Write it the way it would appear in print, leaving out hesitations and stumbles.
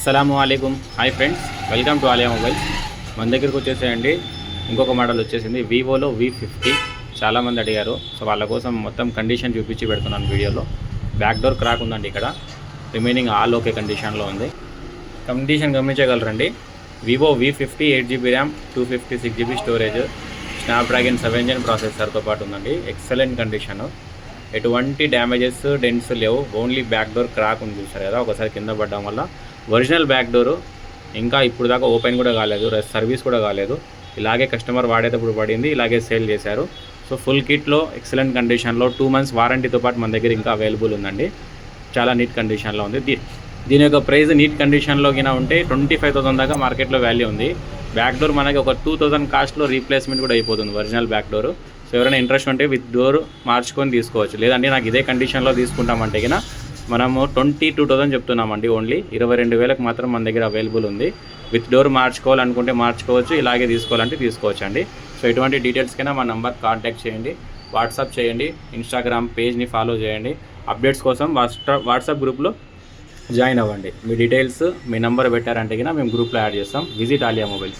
అస్సలాముఅలైకుం. Hi friends, welcome to Alia mobiles. మన దగ్గరికి వచ్చేసేయండి ఇంకొక మోడల్ వచ్చేసింది వివోలో V50. చాలామంది అడిగారు, సో వాళ్ళ కోసం మొత్తం కండిషన్ చూపించి పెడుతున్నాను వీడియోలో. బ్యాక్ డోర్ క్రాక్ ఉందండి, ఇక్కడ రిమైనింగ్ ఆల్ ఓకే కండిషన్లో ఉంది. కండిషన్ గమనించగలరండి. Vivo V50 8GB RAM, 256GB storage, Snapdragon 7 Gen ప్రాసెసర్తో పాటు ఉందండి. ఎక్సలెంట్ కండిషన్, ఎటువంటి డ్యామేజెస్ డెంట్స్ లేవు. ఓన్లీ బ్యాక్ డోర్ క్రాక్ ఉంది, చూసారు కదా, ఒకసారి కింద పడడం వల్ల. ఒరిజినల్ బ్యాక్ డోరు ఇంకా ఇప్పుడు దాకా ఓపెన్ కూడా కాలేదు, సర్వీస్ కూడా కాలేదు. ఇలాగే కస్టమర్ వాడేటప్పుడు పడింది, ఇలాగే సేల్ చేశారు. సో ఫుల్ కిట్లో ఎక్సలెంట్ కండిషన్లో 2 months వారంటీతో పాటు మన దగ్గర ఇంకా అవైలబుల్ ఉందండి. చాలా నీట్ కండిషన్లో ఉంది. దీని యొక్క ప్రైస్ నీట్ కండిషన్లో కింద ఉంటే 25,000 దాకా మార్కెట్లో వాల్యూ ఉంది. బ్యాక్ డోర్ మనకి ఒక 2,000 కాస్ట్లో రీప్లేస్మెంట్ కూడా అయిపోతుంది ఒరిజినల్ బ్యాక్ డోరు. సో ఎవరైనా ఇంట్రెస్ట్ ఉంటే విత్ డోర్ మార్చుకొని తీసుకోవచ్చు. లేదంటే నాకు ఇదే కండిషన్లో తీసుకుంటామంటే కినా మనము 22,000 చెప్తున్నామండి. ఓన్లీ 22,000కి మాత్రం మన దగ్గర అవైలబుల్ ఉంది. విత్ డోర్ మార్చుకోవాలనుకుంటే మార్చుకోవచ్చు, ఇలాగే తీసుకోవాలంటే తీసుకోవచ్చు అండి. సో ఎటువంటి డీటెయిల్స్కైనా మా నెంబర్ కాంటాక్ట్ చేయండి, వాట్సాప్ చేయండి, ఇన్స్టాగ్రామ్ పేజ్ని ఫాలో చేయండి. అప్డేట్స్ కోసం వాట్సాప్ గ్రూప్లో జాయిన్ అవ్వండి. మీ డీటెయిల్స్, మీ నెంబర్ పెట్టారంటే కినా మేము గ్రూప్లో యాడ్ చేస్తాం. Visit Alia mobiles.